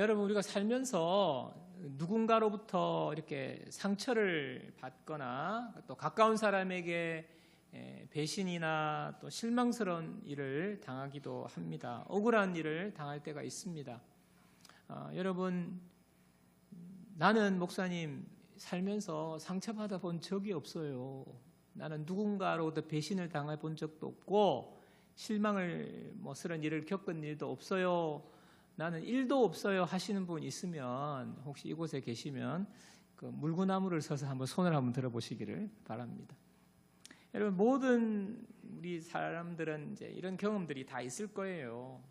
여러분, 우리가 살면서 누군가로부터 이렇게 상처를 받거나 또 가까운 사람에게 배신이나 또 실망스러운 일을 당하기도 합니다. 억울한 일을 당할 때가 있습니다. 여러분, 나는 목사님 살면서 상처받아 본 적이 없어요. 나는 누군가로부터 배신을 당해 본 적도 없고 실망을 스러운 일을 겪은 일도 없어요. 나는 일도 없어요 하시는 분 있으면 혹시 이곳에 계시면 그 물구나무를 서서 한번 손을 한번 들어보시기를 바랍니다. 여러분, 모든 우리 사람들은 이제 이런 경험들이 다 있을 거예요.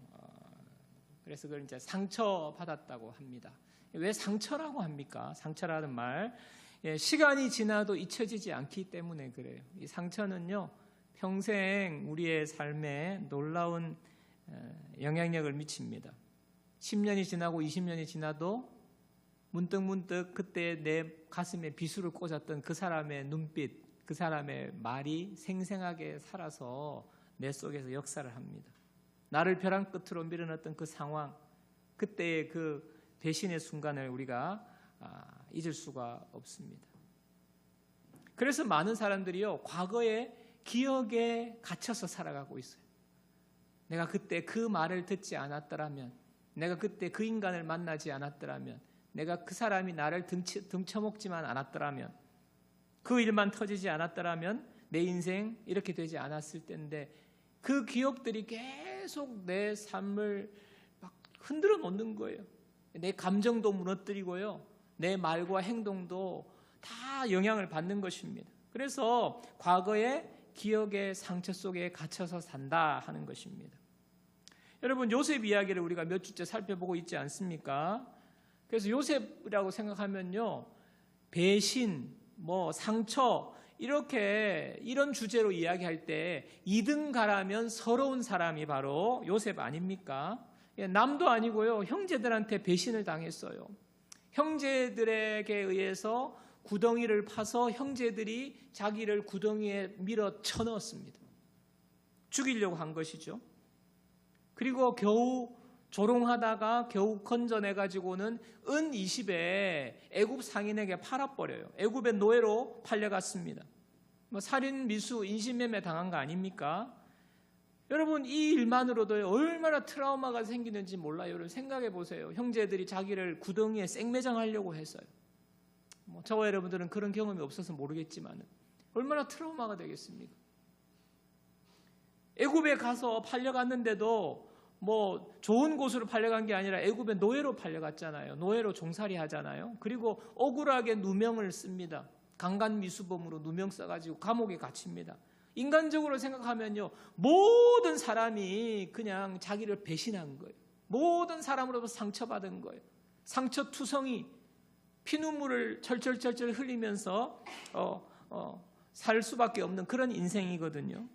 그래서 그걸 이제 상처받았다고 합니다. 왜 상처라고 합니까? 상처라는 말, 시간이 지나도 잊혀지지 않기 때문에 그래요. 이 상처는요, 평생 우리의 삶에 놀라운 영향력을 미칩니다. 10년이 지나고 20년이 지나도 문득문득 그때 내 가슴에 비수를 꽂았던 그 사람의 눈빛, 그 사람의 말이 생생하게 살아서 내 속에서 역사를 합니다. 나를 벼랑 끝으로 밀어넣었던 그 상황, 그때의 그 배신의 순간을 우리가 잊을 수가 없습니다. 그래서 많은 사람들이요, 과거의 기억에 갇혀서 살아가고 있어요. 내가 그때 그 말을 듣지 않았더라면, 내가 그때 그 인간을 만나지 않았더라면, 내가 그 사람이 나를 등쳐먹지만 않았더라면, 그 일만 터지지 않았더라면 내 인생 이렇게 되지 않았을 텐데, 그 기억들이 계속 내 삶을 막 흔들어 놓는 거예요. 내 감정도 무너뜨리고요, 내 말과 행동도 다 영향을 받는 것입니다. 그래서 과거의 기억의 상처 속에 갇혀서 산다 하는 것입니다. 여러분, 요셉 이야기를 우리가 몇 주째 살펴보고 있지 않습니까? 그래서 요셉이라고 생각하면요, 배신, 상처, 이런 주제로 이야기할 때 2등 가라면 서러운 사람이 바로 요셉 아닙니까? 남도 아니고요, 형제들한테 배신을 당했어요. 형제들에게 의해서 구덩이를 파서 형제들이 자기를 구덩이에 밀어 쳐넣었습니다. 죽이려고 한 것이죠. 그리고 겨우 조롱하다가 겨우 건져내가지고는 은 20에 애굽 상인에게 팔아버려요. 애굽의 노예로 팔려갔습니다. 살인, 미수, 인신매매 당한 거 아닙니까? 여러분, 이 일만으로도 얼마나 트라우마가 생기는지 몰라요. 여러분, 생각해 보세요. 형제들이 자기를 구덩이에 생매장하려고 했어요. 저와 여러분들은 그런 경험이 없어서 모르겠지만 얼마나 트라우마가 되겠습니까? 애굽에 가서 팔려갔는데도 좋은 곳으로 팔려간 게 아니라 애굽의 노예로 팔려갔잖아요. 노예로 종살이 하잖아요. 그리고 억울하게 누명을 씁니다. 강간미수범으로 누명 써가지고 감옥에 갇힙니다. 인간적으로 생각하면요, 모든 사람이 그냥 자기를 배신한 거예요. 모든 사람으로부터 상처받은 거예요. 상처투성이 피눈물을 철철철철 흘리면서 살 수밖에 없는 그런 인생이거든요.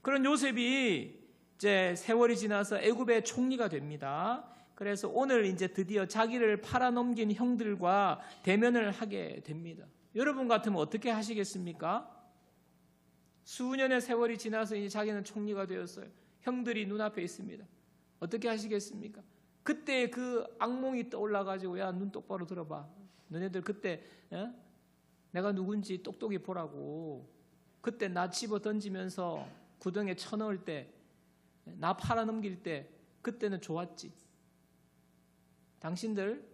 그런 요셉이 이제 세월이 지나서 애굽의 총리가 됩니다. 그래서 오늘 이제 드디어 자기를 팔아넘긴 형들과 대면을 하게 됩니다. 여러분 같으면 어떻게 하시겠습니까? 수년의 세월이 지나서 이제 자기는 총리가 되었어요. 형들이 눈앞에 있습니다. 어떻게 하시겠습니까? 그때 그 악몽이 떠올라가지고, 야, 눈 똑바로 들어봐. 너네들 그때 내가 누군지 똑똑히 보라고. 그때 나 집어 던지면서 구덩이에 쳐넣을 때, 나 팔아넘길 때, 그때는 좋았지. 당신들,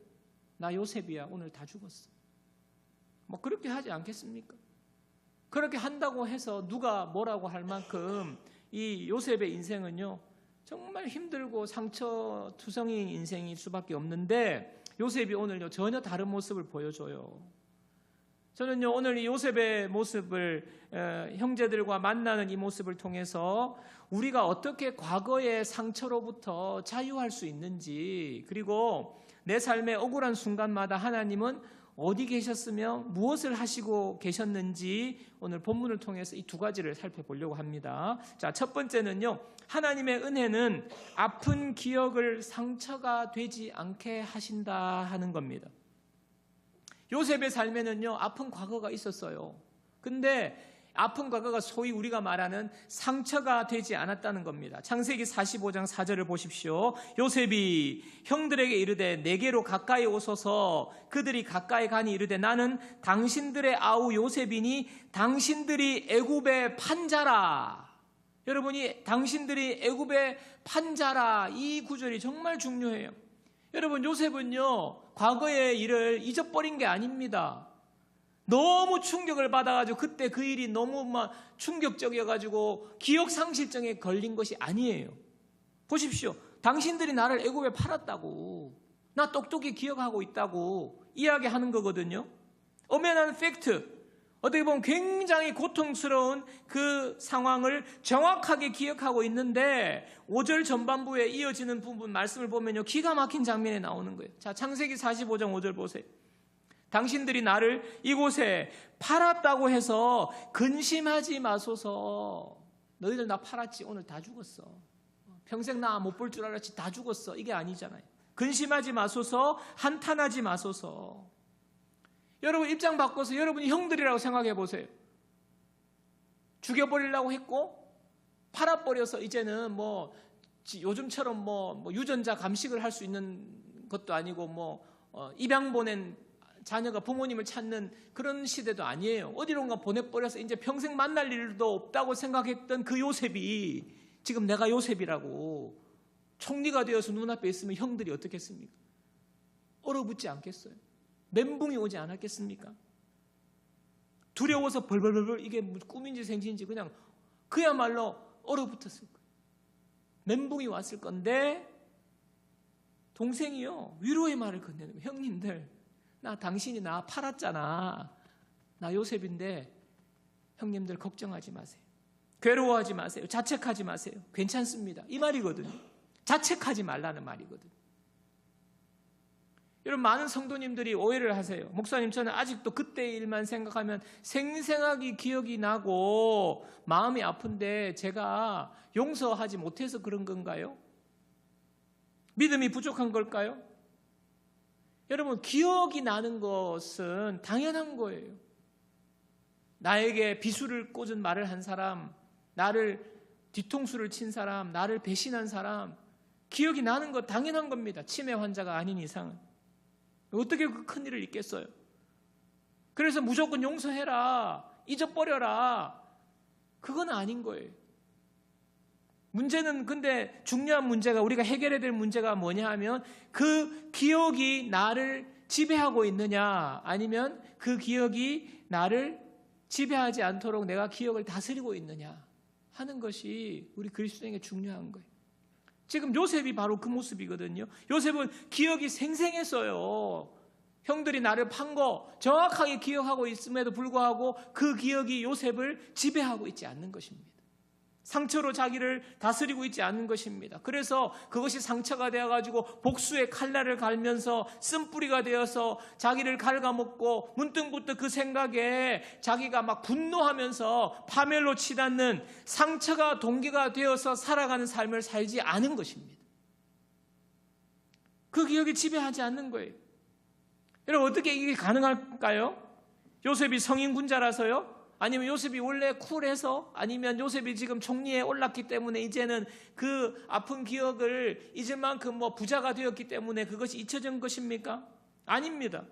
나 요셉이야. 오늘 다 죽었어. 그렇게 하지 않겠습니까? 그렇게 한다고 해서 누가 뭐라고 할 만큼 이 요셉의 인생은요, 정말 힘들고 상처투성이인 인생일 수밖에 없는데, 요셉이 오늘요, 전혀 다른 모습을 보여줘요. 저는요, 오늘 이 요셉의 모습을, 형제들과 만나는 이 모습을 통해서 우리가 어떻게 과거의 상처로부터 자유할 수 있는지, 그리고 내 삶의 억울한 순간마다 하나님은 어디 계셨으며 무엇을 하시고 계셨는지 오늘 본문을 통해서 이 두 가지를 살펴보려고 합니다. 자, 첫 번째는요, 하나님의 은혜는 아픈 기억을 상처가 되지 않게 하신다 하는 겁니다. 요셉의 삶에는요, 아픈 과거가 있었어요. 근데 아픈 과거가 소위 우리가 말하는 상처가 되지 않았다는 겁니다. 창세기 45장 4절을 보십시오. 요셉이 형들에게 이르되 내게로 가까이 오소서. 그들이 가까이 가니 이르되 나는 당신들의 아우 요셉이니 당신들이 애굽의 판자라. 여러분이 당신들이 애굽의 판자라, 이 구절이 정말 중요해요. 여러분, 요셉은요 과거의 일을 잊어버린 게 아닙니다. 너무 충격을 받아가지고 그때 그 일이 너무 막 충격적이어가지고 기억상실증에 걸린 것이 아니에요. 보십시오. 당신들이 나를 애굽에 팔았다고, 나 똑똑히 기억하고 있다고 이야기하는 거거든요. 엄연한 팩트, 어떻게 보면 굉장히 고통스러운 그 상황을 정확하게 기억하고 있는데 5절 전반부에 이어지는 부분 말씀을 보면요 기가 막힌 장면이 나오는 거예요. 자, 창세기 45장 5절 보세요. 당신들이 나를 이곳에 팔았다고 해서 근심하지 마소서. 너희들 나 팔았지, 오늘 다 죽었어. 평생 나 못 볼 줄 알았지, 다 죽었어. 이게 아니잖아요. 근심하지 마소서, 한탄하지 마소서. 여러분 입장 바꿔서 여러분이 형들이라고 생각해 보세요. 죽여버리려고 했고 팔아버려서 이제는 뭐 요즘처럼 뭐 유전자 감식을 할 수 있는 것도 아니고 입양 보낸 자녀가 부모님을 찾는 그런 시대도 아니에요. 어디론가 보내버려서 이제 평생 만날 일도 없다고 생각했던 그 요셉이 지금 내가 요셉이라고 총리가 되어서 눈앞에 있으면 형들이 어떻겠습니까? 얼어붙지 않겠어요? 멘붕이 오지 않았겠습니까? 두려워서 벌벌벌 이게 꿈인지 생신인지 그냥 그야말로 얼어붙었을 거예요. 멘붕이 왔을 건데 동생이요 위로의 말을 건네는 거예요. 형님들, 당신이 나 팔았잖아. 나 요셉인데 형님들 걱정하지 마세요. 괴로워하지 마세요. 자책하지 마세요. 괜찮습니다. 이 말이거든요. 자책하지 말라는 말이거든요. 여러분, 많은 성도님들이 오해를 하세요. 목사님, 저는 아직도 그때 일만 생각하면 생생하게 기억이 나고 마음이 아픈데 제가 용서하지 못해서 그런 건가요? 믿음이 부족한 걸까요? 여러분, 기억이 나는 것은 당연한 거예요. 나에게 비수를 꽂은 말을 한 사람, 나를 뒤통수를 친 사람, 나를 배신한 사람, 기억이 나는 것 당연한 겁니다. 치매 환자가 아닌 이상은. 어떻게 그 큰일을 잊겠어요? 그래서 무조건 용서해라, 잊어버려라, 그건 아닌 거예요. 문제는 근데 중요한 문제가, 우리가 해결해야 될 문제가 뭐냐 하면 그 기억이 나를 지배하고 있느냐, 아니면 그 기억이 나를 지배하지 않도록 내가 기억을 다스리고 있느냐 하는 것이 우리 그리스도인에게 중요한 거예요. 지금 요셉이 바로 그 모습이거든요. 요셉은 기억이 생생했어요. 형들이 나를 판 거 정확하게 기억하고 있음에도 불구하고 그 기억이 요셉을 지배하고 있지 않는 것입니다. 상처로 자기를 다스리고 있지 않는 것입니다. 그래서 그것이 상처가 되어가지고 복수의 칼날을 갈면서 쓴뿌리가 되어서 자기를 갉아먹고 문득문득 그 생각에 자기가 막 분노하면서 파멸로 치닫는 상처가 동기가 되어서 살아가는 삶을 살지 않은 것입니다. 그 기억이 지배하지 않는 거예요. 여러분, 어떻게 이게 가능할까요? 요셉이 성인군자라서요? 아니면 요셉이 원래 쿨해서, 아니면 요셉이 지금 총리에 올랐기 때문에 이제는 그 아픈 기억을 잊을 만큼 부자가 되었기 때문에 그것이 잊혀진 것입니까? 아닙니다.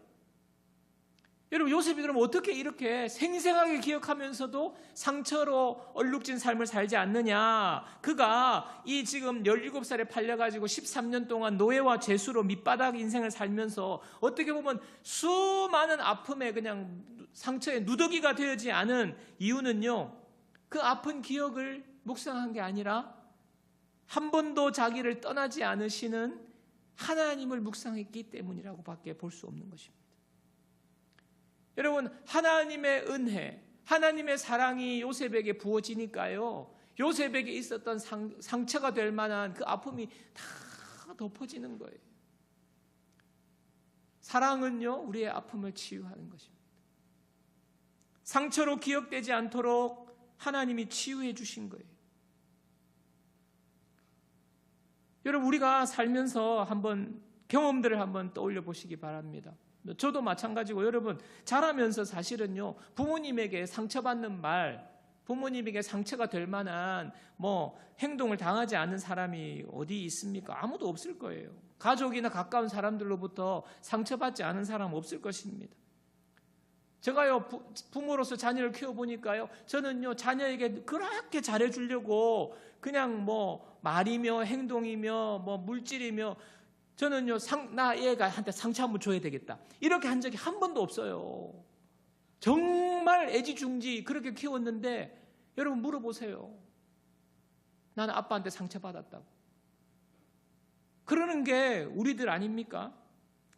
여러분, 요셉이 그럼 어떻게 이렇게 생생하게 기억하면서도 상처로 얼룩진 삶을 살지 않느냐? 그가 이 지금 17살에 팔려가지고 13년 동안 노예와 죄수로 밑바닥 인생을 살면서 어떻게 보면 수많은 아픔에 그냥 상처에 누더기가 되지 않은 이유는요, 그 아픈 기억을 묵상한 게 아니라 한 번도 자기를 떠나지 않으시는 하나님을 묵상했기 때문이라고 밖에 볼 수 없는 것입니다. 여러분, 하나님의 은혜, 하나님의 사랑이 요셉에게 부어지니까요, 요셉에게 있었던 상처가 될 만한 그 아픔이 다 덮어지는 거예요. 사랑은요, 우리의 아픔을 치유하는 것입니다. 상처로 기억되지 않도록 하나님이 치유해 주신 거예요. 여러분, 우리가 살면서 한번 경험들을 한번 떠올려 보시기 바랍니다. 저도 마찬가지고, 여러분 자라면서 사실은요, 부모님에게 상처받는 말, 부모님에게 상처가 될 만한 행동을 당하지 않는 사람이 어디 있습니까? 아무도 없을 거예요. 가족이나 가까운 사람들로부터 상처받지 않은 사람은 없을 것입니다. 제가요, 부모로서 자녀를 키워보니까요, 저는요, 자녀에게 그렇게 잘해주려고 그냥 말이며 행동이며 물질이며 저는요, 나 얘가 한테 상처 한번 줘야 되겠다, 이렇게 한 적이 한 번도 없어요. 정말 애지중지 그렇게 키웠는데 여러분 물어보세요. 나는 아빠한테 상처받았다고. 그러는 게 우리들 아닙니까?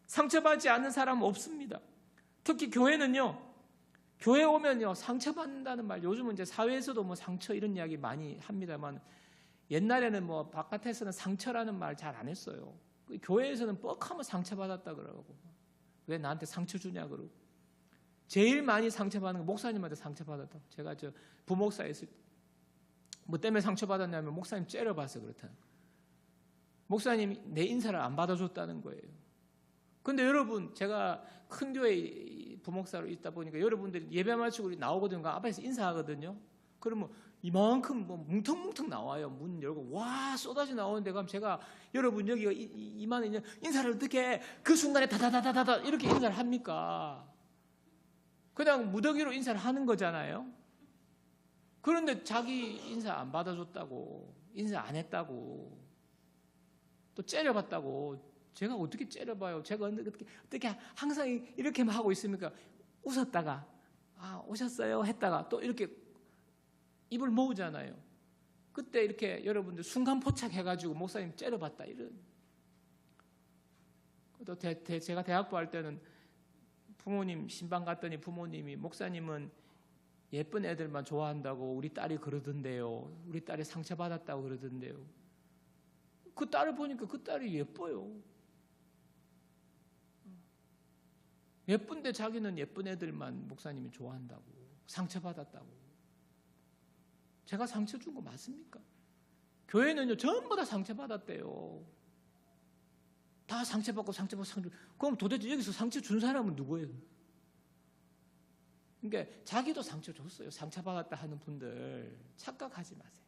상처받지 않는 사람은 없습니다. 특히 교회는요, 교회 오면요, 상처받는다는 말, 요즘은 이제 사회에서도 상처 이런 이야기 많이 합니다만, 옛날에는 바깥에서는 상처라는 말 잘 안 했어요. 교회에서는 뻑하면 상처받았다 그러고, 왜 나한테 상처 주냐 그러고. 제일 많이 상처받는 건 목사님한테 상처받았다고. 제가 부목사 했을 때, 때문에 상처받았냐면 목사님 째려봐서 그렇다. 목사님이 내 인사를 안 받아줬다는 거예요. 근데 여러분, 제가 큰 교회 부목사로 있다 보니까 여러분들이 예배 마치고 나오거든요. 앞에서 인사하거든요. 그러면 이만큼 뭉텅뭉텅 나와요. 문 열고 와 쏟아져 나오는데, 그럼 제가 여러분 여기가 이만한 인사를 어떻게 그 순간에 다다다다다 이렇게 인사를 합니까? 그냥 무더기로 인사를 하는 거잖아요. 그런데 자기 인사 안 받아줬다고, 인사 안 했다고, 또 째려봤다고. 제가 어떻게 째려봐요? 제가 어떻게 항상 이렇게만 하고 있습니까? 웃었다가 오셨어요 했다가 또 이렇게 입을 모으잖아요. 그때 이렇게 여러분들 순간 포착해가지고 목사님 째려봤다 이런. 또 제가 대학부 할 때는 부모님 신방 갔더니 부모님이, 목사님은 예쁜 애들만 좋아한다고 우리 딸이 그러던데요. 우리 딸이 상처받았다고 그러던데요. 그 딸을 보니까 그 딸이 예뻐요. 예쁜데 자기는 예쁜 애들만 목사님이 좋아한다고, 상처받았다고. 제가 상처 준 거 맞습니까? 교회는요, 전부 다 상처받았대요. 다 상처받고 상처받고. 그럼 도대체 여기서 상처 준 사람은 누구예요? 그러니까 자기도 상처 줬어요. 상처받았다 하는 분들 착각하지 마세요.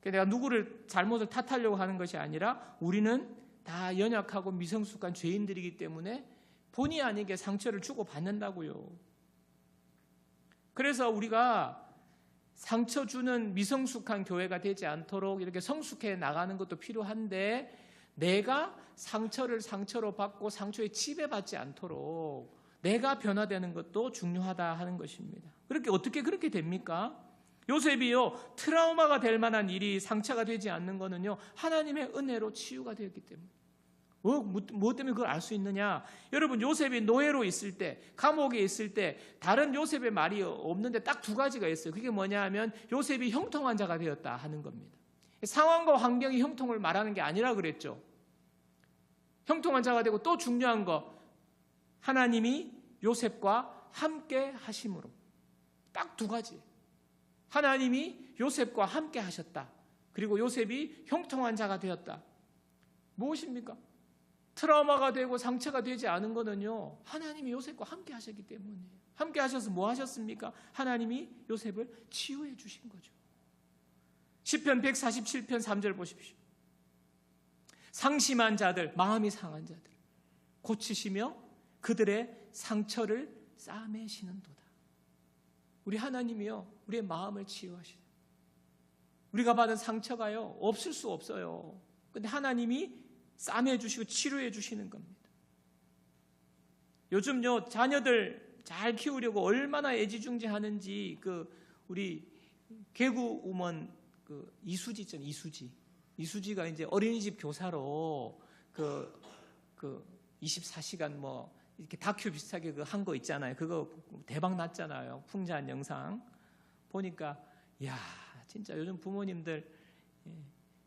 내가 누구를 잘못을 탓하려고 하는 것이 아니라 우리는 다 연약하고 미성숙한 죄인들이기 때문에 본의 아니게 상처를 주고받는다고요. 그래서 우리가 상처 주는 미성숙한 교회가 되지 않도록 이렇게 성숙해 나가는 것도 필요한데, 내가 상처를 상처로 받고 상처에 지배받지 않도록 내가 변화되는 것도 중요하다 하는 것입니다. 어떻게 그렇게 됩니까? 요셉이요, 트라우마가 될 만한 일이 상처가 되지 않는 것은요, 하나님의 은혜로 치유가 되었기 때문에. 무엇 때문에 그걸 알 수 있느냐? 여러분, 요셉이 노예로 있을 때, 감옥에 있을 때 다른 요셉의 말이 없는데 딱 두 가지가 있어요. 그게 뭐냐 하면 요셉이 형통한 자가 되었다 하는 겁니다. 상황과 환경이 형통을 말하는 게 아니라 그랬죠. 형통한 자가 되고, 또 중요한 거, 하나님이 요셉과 함께 하심으로. 딱 두 가지. 하나님이 요셉과 함께 하셨다. 그리고 요셉이 형통한 자가 되었다. 무엇입니까? 트라우마가 되고 상처가 되지 않은 것은요, 하나님이 요셉과 함께 하셨기 때문이에요. 함께 하셔서 뭐 하셨습니까? 하나님이 요셉을 치유해 주신 거죠. 시편 147편 3절 보십시오. 상심한 자들, 마음이 상한 자들 고치시며 그들의 상처를 싸매시는도다. 우리 하나님이요, 우리의 마음을 치유하시는, 우리가 받은 상처가요 없을 수 없어요. 근데 하나님이 싸매해 주시고 치료해 주시는 겁니다. 요즘요, 자녀들 잘 키우려고 얼마나 애지중지하는지 우리 개구우먼 이수지 있잖아요. 이수지가 이제 어린이집 교사로 24시간 이렇게 다큐 비슷하게 한 거 있잖아요. 그거 대박 났잖아요. 풍자한 영상 보니까, 야, 진짜 요즘 부모님들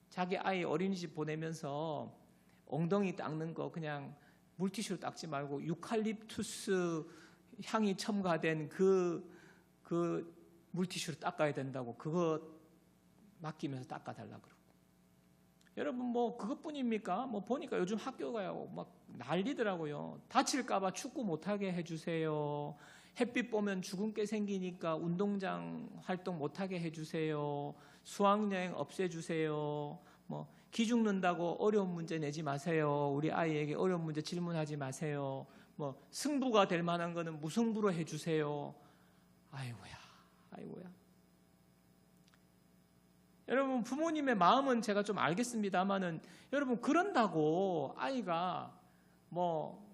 자기 아이 어린이집 보내면서 엉덩이 닦는 거 그냥 물티슈로 닦지 말고 유칼립투스 향이 첨가된 그 물티슈로 닦아야 된다고, 그거 맡기면서 닦아달라 그러고. 여러분, 그것뿐입니까? 보니까 요즘 학교가요 막 난리더라고요. 다칠까봐 축구 못하게 해주세요. 햇빛 보면 죽음게 생기니까 운동장 활동 못하게 해주세요. 수학여행 없애주세요. 기 죽는다고 어려운 문제 내지 마세요. 우리 아이에게 어려운 문제 질문하지 마세요. 승부가 될 만한 거는 무승부로 해주세요. 아이고야. 여러분, 부모님의 마음은 제가 좀 알겠습니다만은 여러분, 그런다고 아이가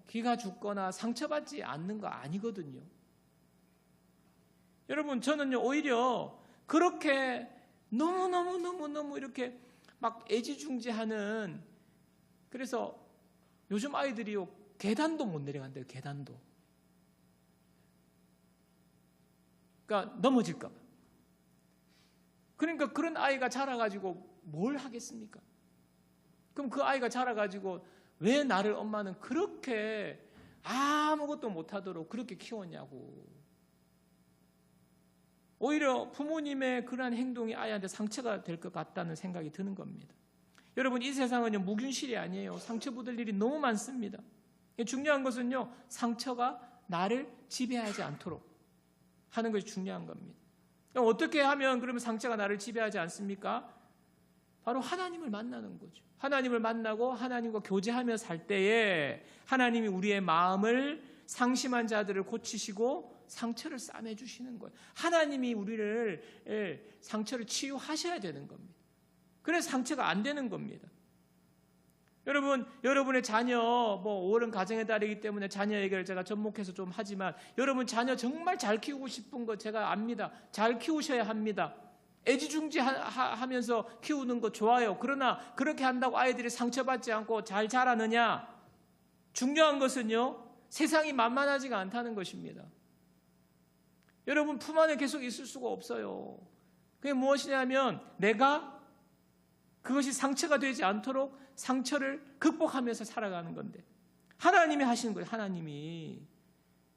기가 죽거나 상처받지 않는 거 아니거든요. 여러분, 저는요, 오히려 그렇게 너무 이렇게 막 애지중지하는, 그래서 요즘 아이들이요, 계단도 못 내려간대요. 계단도. 그러니까 넘어질까 봐. 그러니까 그런 아이가 자라가지고 뭘 하겠습니까? 그럼 그 아이가 자라가지고 왜 나를 엄마는 그렇게 아무것도 못하도록 그렇게 키웠냐고. 오히려 부모님의 그러한 행동이 아이한테 상처가 될 것 같다는 생각이 드는 겁니다. 여러분, 이 세상은요, 무균실이 아니에요. 상처받을 일이 너무 많습니다. 중요한 것은요, 상처가 나를 지배하지 않도록 하는 것이 중요한 겁니다. 어떻게 하면 그러면 상처가 나를 지배하지 않습니까? 바로 하나님을 만나는 거죠. 하나님을 만나고 하나님과 교제하며 살 때에 하나님이 우리의 마음을, 상심한 자들을 고치시고 상처를 싸매주시는 거예요. 하나님이 우리를 상처를 치유하셔야 되는 겁니다. 그래서 상처가 안 되는 겁니다. 여러분, 여러분의 자녀, 5월은 가정의 달이기 때문에 자녀 얘기를 제가 접목해서 좀 하지만, 여러분 자녀 정말 잘 키우고 싶은 거 제가 압니다. 잘 키우셔야 합니다. 애지중지하면서 키우는 거 좋아요. 그러나 그렇게 한다고 아이들이 상처받지 않고 잘 자라느냐? 중요한 것은요, 세상이 만만하지가 않다는 것입니다. 여러분, 품 안에 계속 있을 수가 없어요. 그게 무엇이냐면, 내가 그것이 상처가 되지 않도록 상처를 극복하면서 살아가는 건데, 하나님이 하시는 거예요. 하나님이.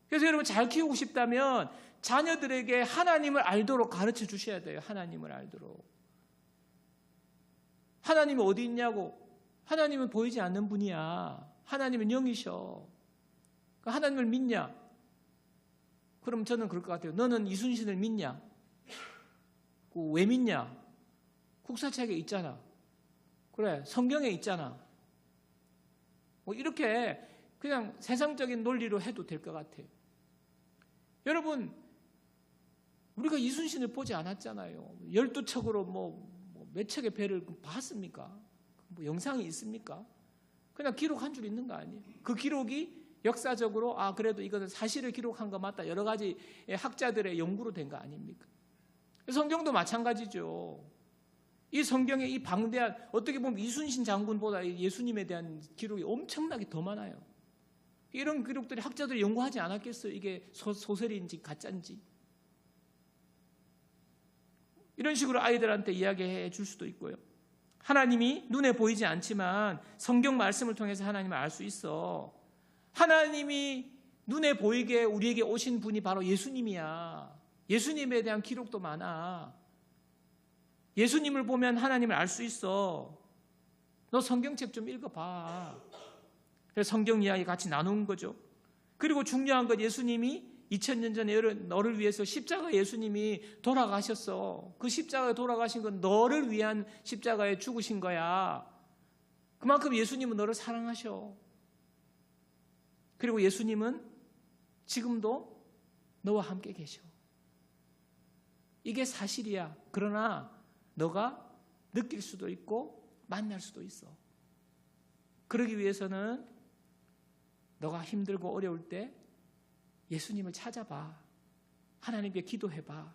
그래서 여러분, 잘 키우고 싶다면 자녀들에게 하나님을 알도록 가르쳐 주셔야 돼요. 하나님을 알도록. 하나님이 어디 있냐고. 하나님은 보이지 않는 분이야. 하나님은 영이셔. 하나님을 믿냐? 그럼 저는 그럴 것 같아요. 너는 이순신을 믿냐? 왜 믿냐? 국사책에 있잖아. 그래, 성경에 있잖아. 이렇게 그냥 세상적인 논리로 해도 될 것 같아요. 여러분, 우리가 이순신을 보지 않았잖아요. 12척으로 몇 척의 배를 봤습니까? 영상이 있습니까? 그냥 기록한 줄 있는 거 아니에요. 그 기록이 역사적으로 그래도 이거는 사실을 기록한 거 맞다. 여러 가지 학자들의 연구로 된 거 아닙니까? 성경도 마찬가지죠. 이 성경에 이 방대한, 어떻게 보면 이순신 장군보다 예수님에 대한 기록이 엄청나게 더 많아요. 이런 기록들이 학자들이 연구하지 않았겠어요? 이게 소설인지 가짜인지. 이런 식으로 아이들한테 이야기해 줄 수도 있고요. 하나님이 눈에 보이지 않지만 성경 말씀을 통해서 하나님을 알 수 있어. 하나님이 눈에 보이게 우리에게 오신 분이 바로 예수님이야. 예수님에 대한 기록도 많아. 예수님을 보면 하나님을 알 수 있어. 너 성경책 좀 읽어봐. 그래서 성경 이야기 같이 나눈 거죠. 그리고 중요한 건 예수님이 2000년 전에 너를 위해서 십자가 예수님이 돌아가셨어. 그 십자가에 돌아가신 건 너를 위한 십자가에 죽으신 거야. 그만큼 예수님은 너를 사랑하셔. 그리고 예수님은 지금도 너와 함께 계셔. 이게 사실이야. 그러나 너가 느낄 수도 있고 만날 수도 있어. 그러기 위해서는 너가 힘들고 어려울 때 예수님을 찾아봐. 하나님께 기도해봐.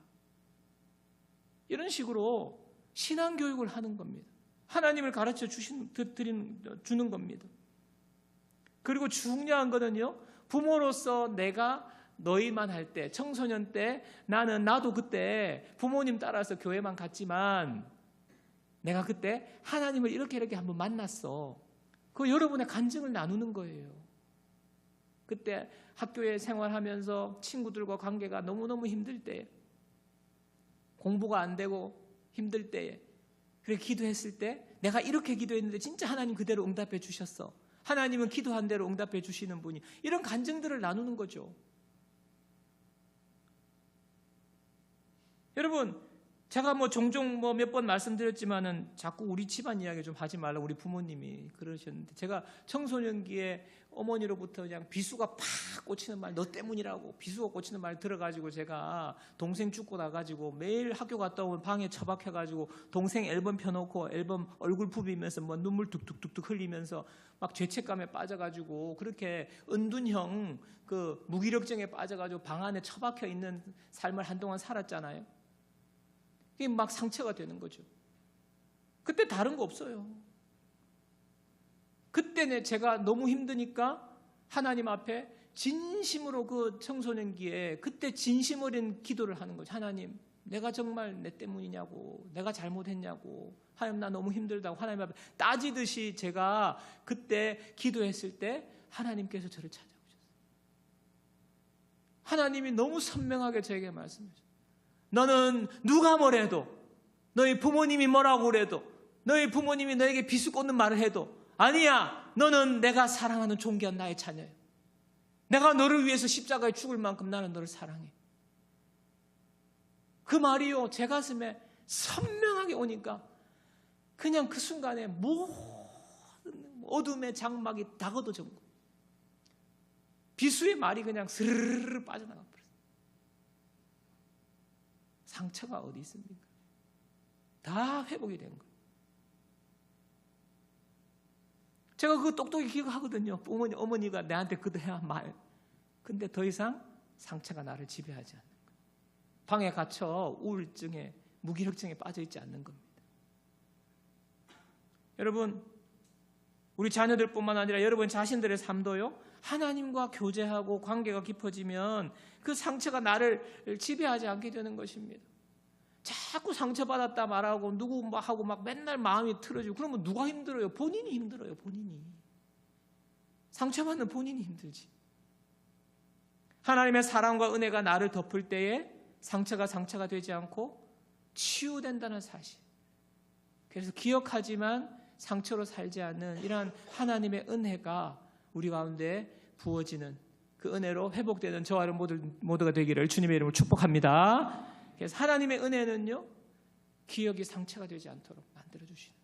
이런 식으로 신앙교육을 하는 겁니다. 하나님을 가르쳐 주는 겁니다. 그리고 중요한 거는요, 부모로서 내가 너희만 할 때, 청소년 때 나도 그때 부모님 따라서 교회만 갔지만 내가 그때 하나님을 이렇게 한번 만났어. 그 여러분의 간증을 나누는 거예요. 그때 학교에 생활하면서 친구들과 관계가 너무너무 힘들 때, 공부가 안 되고 힘들 때에 그렇게 기도했을 때 내가 이렇게 기도했는데 진짜 하나님 그대로 응답해 주셨어. 하나님은 기도한 대로 응답해 주시는 분이, 이런 간증들을 나누는 거죠. 여러분, 제가 뭐 종종 뭐 몇 번 말씀드렸지만은 자꾸 우리 집안 이야기 좀 하지 말라고 우리 부모님이 그러셨는데, 제가 청소년기에 어머니로부터 그냥 비수가 팍 꽂히는 말, 너 때문이라고 비수가 꽂히는 말 들어가지고, 제가 동생 죽고 나가지고 매일 학교 갔다 오면 방에 처박혀가지고 동생 앨범 펴놓고 앨범 얼굴 부비면서 뭐 눈물 뚝뚝뚝뚝 흘리면서 막 죄책감에 빠져가지고, 그렇게 은둔형 그 무기력증에 빠져가지고 방 안에 처박혀 있는 삶을 한동안 살았잖아요. 이게 막 상처가 되는 거죠. 그때 다른 거 없어요. 그때 제가 너무 힘드니까 하나님 앞에 진심으로, 그 청소년기에 그때 진심 어린 기도를 하는 거죠. 하나님, 내가 정말 내 때문이냐고, 내가 잘못했냐고, 하나님 나 너무 힘들다고 하나님 앞에 따지듯이 제가 그때 기도했을 때 하나님께서 저를 찾아오셨어요. 하나님이 너무 선명하게 저에게 말씀하셨어요. 너는 누가 뭐래도, 너희 부모님이 뭐라고 그래도, 너희 부모님이 너에게 비수 꽂는 말을 해도 아니야, 너는 내가 사랑하는 존귀한 나의 자녀야. 내가 너를 위해서 십자가에 죽을 만큼 나는 너를 사랑해. 그 말이요, 제 가슴에 선명하게 오니까 그냥 그 순간에 모든 어둠의 장막이 다 걷어진 거예요. 비수의 말이 그냥 스르르르 빠져나가 버렸어요. 상처가 어디 있습니까? 다 회복이 된 거예요. 제가 그거 똑똑히 기억하거든요. 어머니가 내한테 그대야 말. 근데 더 이상 상처가 나를 지배하지 않는 거예요. 방에 갇혀 우울증에, 무기력증에 빠져 있지 않는 겁니다. 여러분, 우리 자녀들뿐만 아니라 여러분 자신들의 삶도요, 하나님과 교제하고 관계가 깊어지면 그 상처가 나를 지배하지 않게 되는 것입니다. 자꾸 상처받았다 말하고 누구 뭐 하고 막 맨날 마음이 틀어지고, 그러면 누가 힘들어요? 본인이 힘들어요. 본인이. 상처받는 본인이 힘들지. 하나님의 사랑과 은혜가 나를 덮을 때에 상처가 되지 않고 치유된다는 사실. 그래서 기억하지만 상처로 살지 않는 이러한 하나님의 은혜가 우리 가운데 부어지는, 그 은혜로 회복되는 저와 여러분 모두가 되기를 주님의 이름으로 축복합니다. 그래서 하나님의 은혜는요, 기억이 상처가 되지 않도록 만들어주시는.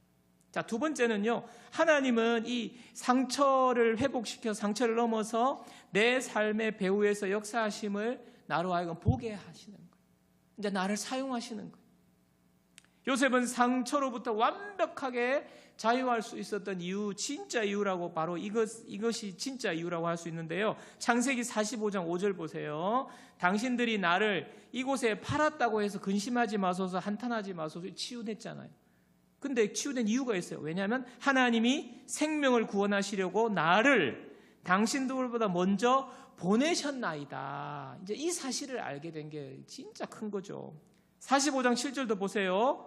자, 두 번째는요, 하나님은 이 상처를 회복시켜 상처를 넘어서 내 삶의 배후에서 역사하심을 나로 하여금 보게 하시는 거예요. 이제 나를 사용하시는 거예요. 요셉은 상처로부터 완벽하게 자유할 수 있었던 이유, 진짜 이유라고, 바로 이것이 진짜 이유라고 할 수 있는데요. 창세기 45장 5절 보세요. 당신들이 나를 이곳에 팔았다고 해서 근심하지 마소서, 한탄하지 마소서, 치유됐잖아요. 근데 치유된 이유가 있어요. 왜냐하면 하나님이 생명을 구원하시려고 나를 당신들보다 먼저 보내셨나이다. 이제 이 사실을 알게 된 게 진짜 큰 거죠. 45장 7절도 보세요.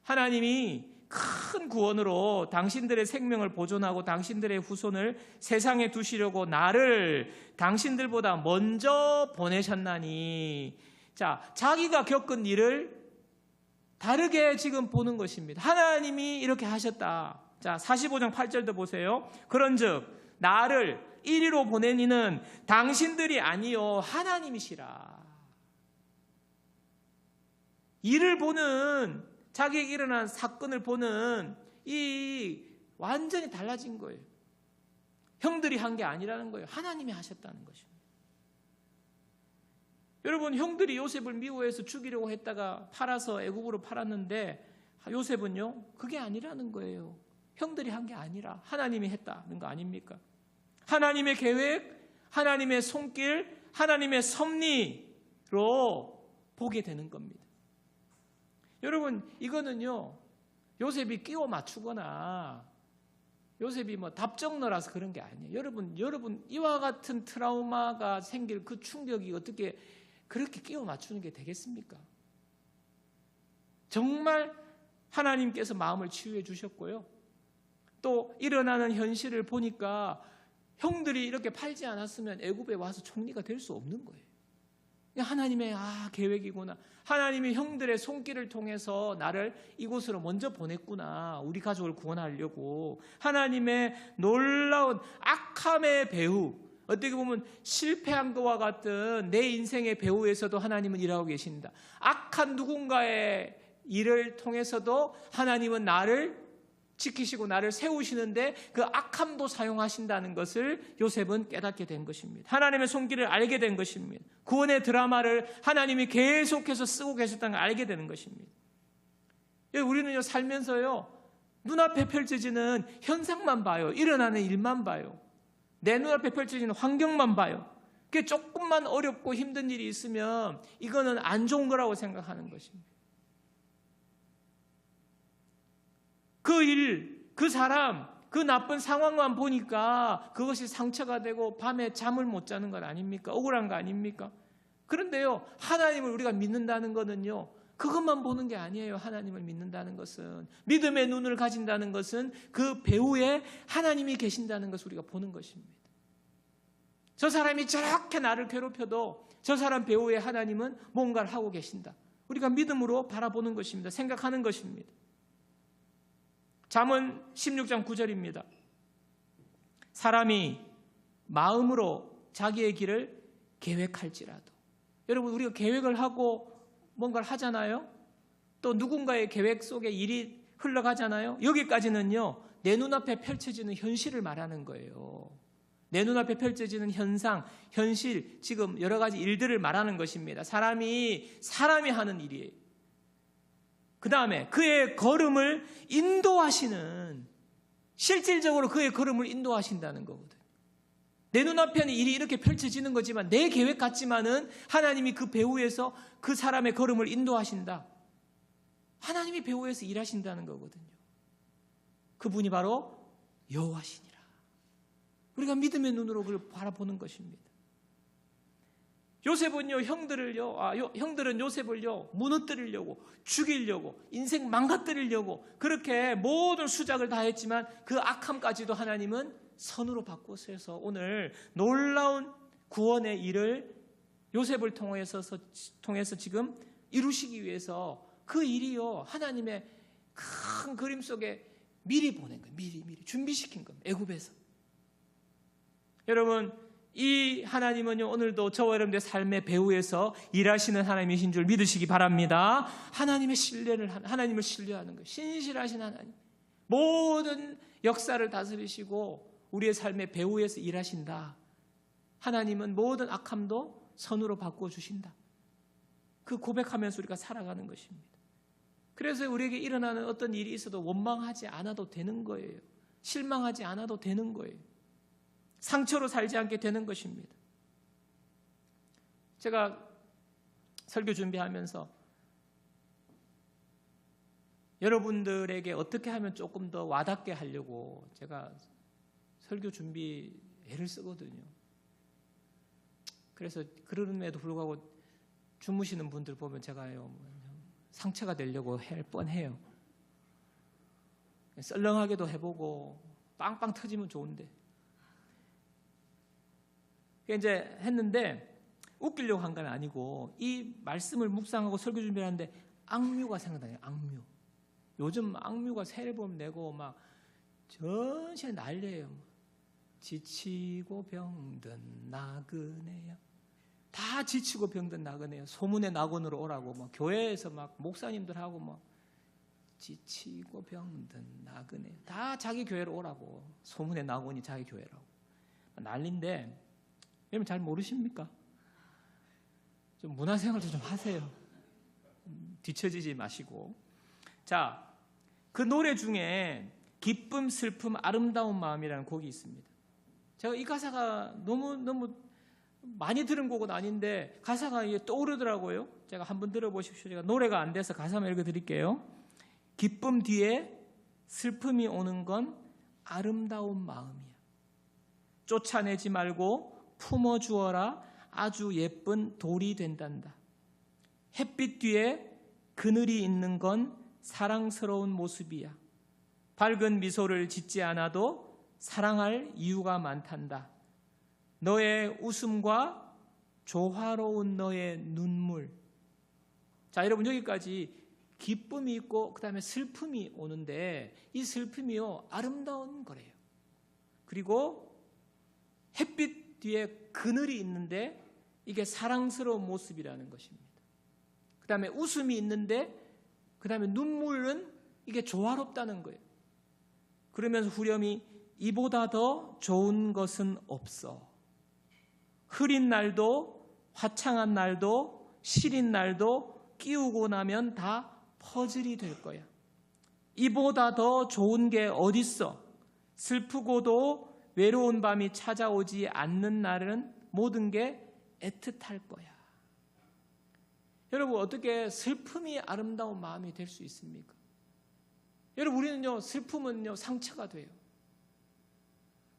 하나님이 큰 구원으로 당신들의 생명을 보존하고 당신들의 후손을 세상에 두시려고 나를 당신들보다 먼저 보내셨나니. 자, 자기가 겪은 일을 다르게 지금 보는 것입니다. 하나님이 이렇게 하셨다. 자, 45장 8절도 보세요. 그런즉 나를 이리로 보낸 이는 당신들이 아니요 하나님이시라. 일을 보는, 자기에게 일어난 사건을 보는 이 완전히 달라진 거예요. 형들이 한 게 아니라는 거예요. 하나님이 하셨다는 것입니다. 여러분, 형들이 요셉을 미워해서 죽이려고 했다가 팔아서 애국으로 팔았는데, 요셉은요, 그게 아니라는 거예요. 형들이 한 게 아니라 하나님이 했다는 거 아닙니까? 하나님의 계획, 하나님의 손길, 하나님의 섭리로 보게 되는 겁니다. 여러분, 이거는요, 요셉이 끼워 맞추거나 요셉이 뭐 답정너라서 그런 게 아니에요. 여러분 이와 같은 트라우마가 생길 그 충격이 어떻게 그렇게 끼워 맞추는 게 되겠습니까? 정말 하나님께서 마음을 치유해 주셨고요. 또 일어나는 현실을 보니까 형들이 이렇게 팔지 않았으면 애굽에 와서 총리가 될 수 없는 거예요. 하나님의 계획이구나. 하나님이 형들의 손길을 통해서 나를 이곳으로 먼저 보냈구나. 우리 가족을 구원하려고. 하나님의 놀라운 악함의 배후, 어떻게 보면 실패한 것과 같은 내 인생의 배후에서도 하나님은 일하고 계신다. 악한 누군가의 일을 통해서도 하나님은 나를 지키시고 나를 세우시는데 그 악함도 사용하신다는 것을 요셉은 깨닫게 된 것입니다. 하나님의 손길을 알게 된 것입니다. 구원의 드라마를 하나님이 계속해서 쓰고 계셨다는 걸 알게 되는 것입니다. 우리는요, 살면서요, 눈앞에 펼쳐지는 현상만 봐요. 일어나는 일만 봐요. 내 눈앞에 펼쳐지는 환경만 봐요. 그게 조금만 어렵고 힘든 일이 있으면 이거는 안 좋은 거라고 생각하는 것입니다. 그 일, 그 사람, 그 나쁜 상황만 보니까 그것이 상처가 되고 밤에 잠을 못 자는 것 아닙니까? 억울한 거 아닙니까? 그런데요, 하나님을 우리가 믿는다는 것은요, 그것만 보는 게 아니에요. 하나님을 믿는다는 것은, 믿음의 눈을 가진다는 것은 그 배후에 하나님이 계신다는 것을 우리가 보는 것입니다. 저 사람이 저렇게 나를 괴롭혀도 저 사람 배후에 하나님은 뭔가를 하고 계신다. 우리가 믿음으로 바라보는 것입니다. 생각하는 것입니다. 잠언 16장 9절입니다. 사람이 마음으로 자기의 길을 계획할지라도. 여러분, 우리가 계획을 하고 뭔가를 하잖아요. 또 누군가의 계획 속에 일이 흘러가잖아요. 여기까지는요, 내 눈앞에 펼쳐지는 현실을 말하는 거예요. 내 눈앞에 펼쳐지는 현상, 현실, 지금 여러 가지 일들을 말하는 것입니다. 사람이 하는 일이에요. 그 다음에 그의 걸음을 인도하시는, 실질적으로 그의 걸음을 인도하신다는 거거든요. 내 눈앞에는 일이 이렇게 펼쳐지는 거지만 내 계획 같지만은 하나님이 그 배후에서 그 사람의 걸음을 인도하신다. 하나님이 배후에서 일하신다는 거거든요. 그분이 바로 여호와시니라. 우리가 믿음의 눈으로 그걸 바라보는 것입니다. 요셉은요, 형들은 요셉을요, 무너뜨리려고, 죽이려고, 인생 망가뜨리려고 그렇게 모든 수작을 다 했지만 그 악함까지도 하나님은 선으로 바꾸셔서 오늘 놀라운 구원의 일을 요셉을 통해서 지금 이루시기 위해서 그 일이요, 하나님의 큰 그림 속에 미리 보낸 거예요. 미리 준비시킨 겁니다. 애굽에서. 여러분, 이 하나님은요, 오늘도 저와 여러분들의 삶의 배후에서 일하시는 하나님이신 줄 믿으시기 바랍니다. 하나님을 신뢰하는 거예요. 신실하신 하나님, 모든 역사를 다스리시고 우리의 삶의 배후에서 일하신다. 하나님은 모든 악함도 선으로 바꿔주신다. 그 고백하면서 우리가 살아가는 것입니다. 그래서 우리에게 일어나는 어떤 일이 있어도 원망하지 않아도 되는 거예요. 실망하지 않아도 되는 거예요. 상처로 살지 않게 되는 것입니다. 제가 설교 준비하면서 여러분들에게 어떻게 하면 조금 더 와닿게 하려고 제가 설교 준비 애를 쓰거든요. 그래서 그럼에도 불구하고 주무시는 분들 보면 제가요, 상처가 되려고 할 뻔해요. 썰렁하게도 해보고 빵빵 터지면 좋은데. 이제 했는데 웃기려고 한 건 아니고 이 말씀을 묵상하고 설교 준비를 하는데 악뮤가 생각나요. 악뮤. 요즘 악뮤가 새 앨범 내고 막 전시에 난리예요. 지치고 병든 나그네야. 다 지치고 병든 나그네요. 소문의 낙원으로 오라고 막 교회에서 막 목사님들하고 막 지치고 병든 나그네. 다 자기 교회로 오라고. 소문의 낙원이 자기 교회라고. 난리인데 여러분 잘 모르십니까? 좀 문화생활도 좀 하세요. 뒤처지지 마시고. 자, 그 노래 중에 기쁨, 슬픔, 아름다운 마음이라는 곡이 있습니다. 제가 이 가사가 너무 많이 들은 곡은 아닌데 가사가 떠오르더라고요. 제가 한번 들어보십시오. 제가 노래가 안 돼서 가사만 읽어드릴게요. 기쁨 뒤에 슬픔이 오는 건 아름다운 마음이야. 쫓아내지 말고 품어주어라. 아주 예쁜 돌이 된단다. 햇빛 뒤에 그늘이 있는 건 사랑스러운 모습이야. 밝은 미소를 짓지 않아도 사랑할 이유가 많단다. 너의 웃음과 조화로운 너의 눈물. 자, 여러분 여기까지 기쁨이 있고 그 다음에 슬픔이 오는데 이 슬픔이요, 아름다운 거래요. 그리고 햇빛 뒤에 그늘이 있는데 이게 사랑스러운 모습이라는 것입니다. 그 다음에 웃음이 있는데 그 다음에 눈물은 이게 조화롭다는 거예요. 그러면서 후렴이 이보다 더 좋은 것은 없어. 흐린 날도 화창한 날도 시린 날도 끼우고 나면 다 퍼즐이 될 거야. 이보다 더 좋은 게 어딨어. 슬프고도 외로운 밤이 찾아오지 않는 날은 모든 게 애틋할 거야. 여러분, 어떻게 슬픔이 아름다운 마음이 될 수 있습니까? 여러분, 우리는요, 슬픔은요, 상처가 돼요.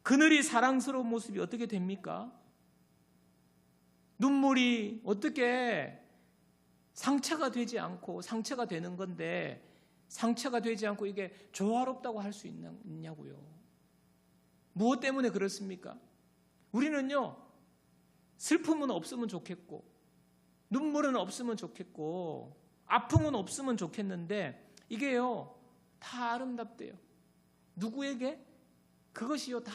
그늘이 사랑스러운 모습이 어떻게 됩니까? 눈물이 어떻게 상처가 되지 않고 상처가 되는 건데 상처가 되지 않고 이게 조화롭다고 할 수 있냐고요. 무엇 때문에 그렇습니까? 우리는요, 슬픔은 없으면 좋겠고 눈물은 없으면 좋겠고 아픔은 없으면 좋겠는데 이게요, 다 아름답대요. 누구에게? 그것이요, 다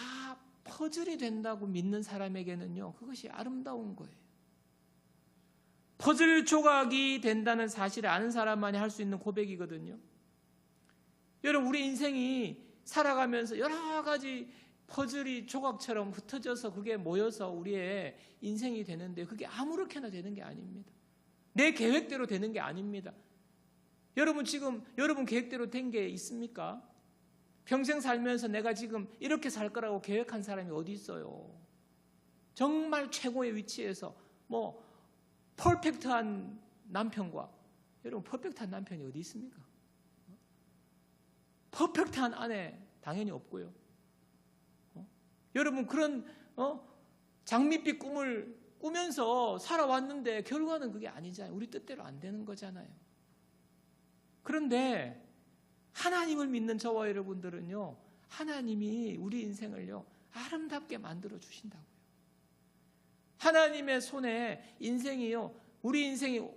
퍼즐이 된다고 믿는 사람에게는요, 그것이 아름다운 거예요. 퍼즐 조각이 된다는 사실을 아는 사람만이 할 수 있는 고백이거든요. 여러분, 우리 인생이 살아가면서 여러 가지 퍼즐이 조각처럼 흩어져서 그게 모여서 우리의 인생이 되는데 그게 아무렇게나 되는 게 아닙니다. 내 계획대로 되는 게 아닙니다. 여러분, 지금 여러분 계획대로 된 게 있습니까? 평생 살면서 내가 지금 이렇게 살 거라고 계획한 사람이 어디 있어요? 정말 최고의 위치에서 퍼펙트한 남편과, 여러분, 퍼펙트한 남편이 어디 있습니까? 퍼펙트한 아내 당연히 없고요. 여러분, 그런 장밋빛 꿈을 꾸면서 살아왔는데 결과는 그게 아니잖아요. 우리 뜻대로 안 되는 거잖아요. 그런데 하나님을 믿는 저와 여러분들은요, 하나님이 우리 인생을요, 아름답게 만들어 주신다고요. 하나님의 손에 인생이요, 우리 인생이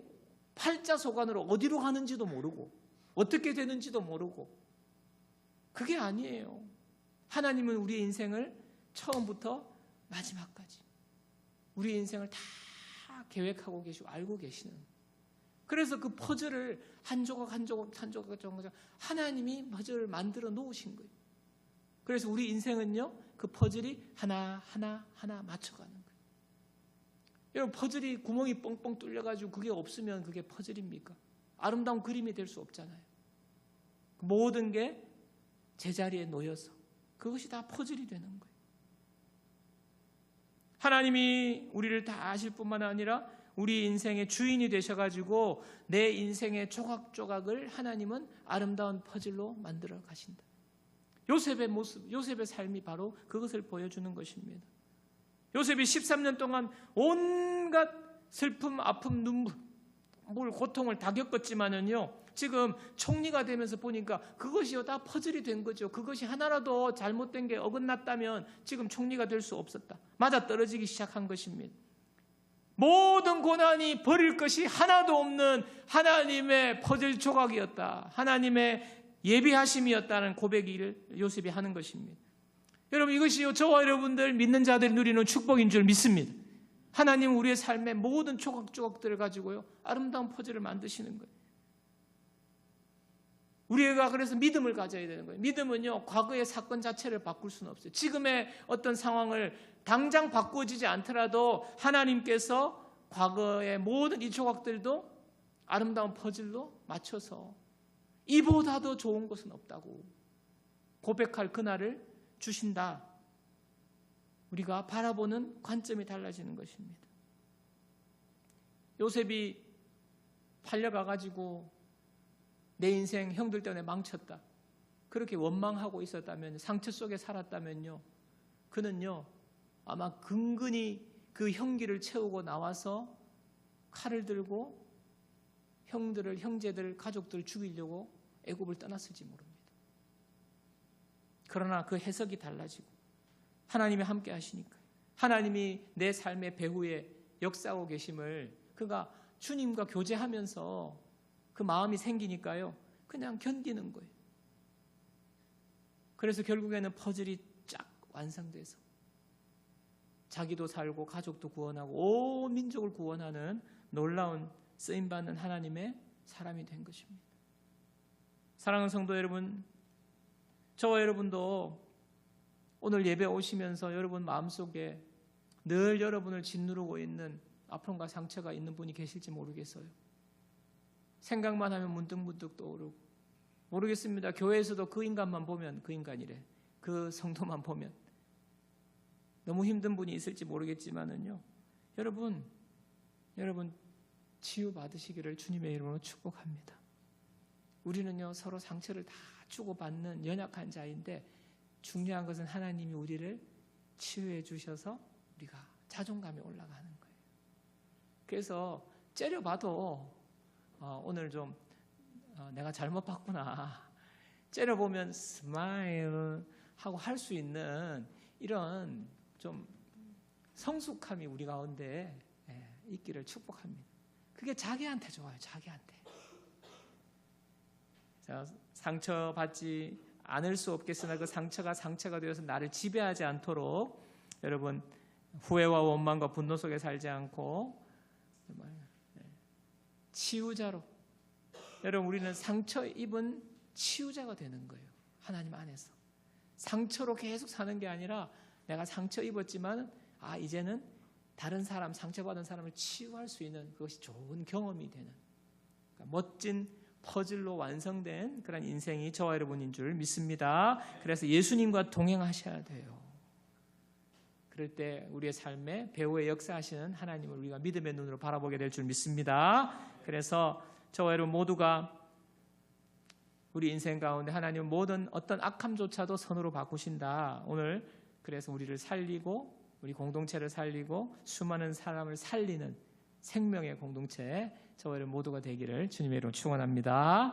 팔자소관으로 어디로 가는지도 모르고 어떻게 되는지도 모르고 그게 아니에요. 하나님은 우리 인생을 처음부터 마지막까지 우리 인생을 다 계획하고 계시고 알고 계시는, 그래서 그 퍼즐을 한 조각 한 조각 한 조각 하나님이 퍼즐을 만들어 놓으신 거예요. 그래서 우리 인생은요, 그 퍼즐이 하나 맞춰가는 거예요. 여러분, 퍼즐이 구멍이 뻥뻥 뚫려가지고 그게 없으면 그게 퍼즐입니까? 아름다운 그림이 될 수 없잖아요. 모든 게 제자리에 놓여서 그것이 다 퍼즐이 되는 거예요. 하나님이 우리를 다 아실 뿐만 아니라 우리 인생의 주인이 되셔가지고 내 인생의 조각조각을 하나님은 아름다운 퍼즐로 만들어 가신다. 요셉의 모습, 요셉의 삶이 바로 그것을 보여주는 것입니다. 요셉이 13년 동안 온갖 슬픔, 아픔, 눈물, 고통을 다 겪었지만은요, 지금 총리가 되면서 보니까 그것이요, 다 퍼즐이 된 거죠. 그것이 하나라도 잘못된 게 어긋났다면 지금 총리가 될 수 없었다. 맞아 떨어지기 시작한 것입니다. 모든 고난이 버릴 것이 하나도 없는 하나님의 퍼즐 조각이었다. 하나님의 예비하심이었다는 고백을 요셉이 하는 것입니다. 여러분, 이것이요, 저와 여러분들 믿는 자들이 누리는 축복인 줄 믿습니다. 하나님은 우리의 삶의 모든 조각조각들을 가지고요, 아름다운 퍼즐을 만드시는 거예요. 우리가 그래서 믿음을 가져야 되는 거예요. 믿음은요, 과거의 사건 자체를 바꿀 수는 없어요. 지금의 어떤 상황을 당장 바꾸어지지 않더라도 하나님께서 과거의 모든 이 조각들도 아름다운 퍼즐로 맞춰서 이보다 더 좋은 것은 없다고 고백할 그날을 주신다. 우리가 바라보는 관점이 달라지는 것입니다. 요셉이 팔려가가지고 내 인생 형들 때문에 망쳤다, 그렇게 원망하고 있었다면, 상처 속에 살았다면요, 그는요 아마 근근히 그 형기를 채우고 나와서 칼을 들고 형제들, 가족들을 죽이려고 애굽을 떠났을지 모릅니다. 그러나 그 해석이 달라지고 하나님이 함께 하시니까, 하나님이 내 삶의 배후에 역사하고 계심을 그가 주님과 교제하면서 그 마음이 생기니까요, 그냥 견디는 거예요. 그래서 결국에는 퍼즐이 쫙 완성돼서 자기도 살고 가족도 구원하고 온 민족을 구원하는 놀라운 쓰임받는 하나님의 사람이 된 것입니다. 사랑하는 성도 여러분, 저와 여러분도 오늘 예배 오시면서 여러분 마음속에 늘 여러분을 짓누르고 있는 아픔과 상처가 있는 분이 계실지 모르겠어요. 생각만 하면 문득문득 떠오르고, 모르겠습니다. 교회에서도 그 인간만 보면 그 인간이래, 그 성도만 보면 너무 힘든 분이 있을지 모르겠지만은요, 여러분 치유 받으시기를 주님의 이름으로 축복합니다. 우리는요 서로 상처를 다 주고받는 연약한 자인데, 중요한 것은 하나님이 우리를 치유해 주셔서 우리가 자존감이 올라가는 거예요. 그래서 째려봐도 오늘 좀 내가 잘못 봤구나, 째려보면 스마일 하고 할 수 있는 이런 좀 성숙함이 우리 가운데 있기를 축복합니다. 그게 자기한테 좋아요. 자기한테. 자, 상처받지 않을 수 없겠으나 그 상처가 되어서 나를 지배하지 않도록 여러분 후회와 원망과 분노 속에 살지 않고 치유자로, 여러분 우리는 상처 입은 치유자가 되는 거예요. 하나님 안에서 상처로 계속 사는 게 아니라, 내가 상처 입었지만 이제는 다른 사람, 상처받은 사람을 치유할 수 있는 그것이 좋은 경험이 되는, 그러니까 멋진 퍼즐로 완성된 그런 인생이 저와 여러분인 줄 믿습니다. 그래서 예수님과 동행하셔야 돼요. 그럴 때 우리의 삶에 배후에 역사하시는 하나님을 우리가 믿음의 눈으로 바라보게 될 줄 믿습니다. 그래서 저와 여러분 모두가 우리 인생 가운데 하나님은 모든 어떤 악함조차도 선으로 바꾸신다. 오늘 그래서 우리를 살리고 우리 공동체를 살리고 수많은 사람을 살리는 생명의 공동체, 저와 여러분 모두가 되기를 주님의 이름으로 축원합니다.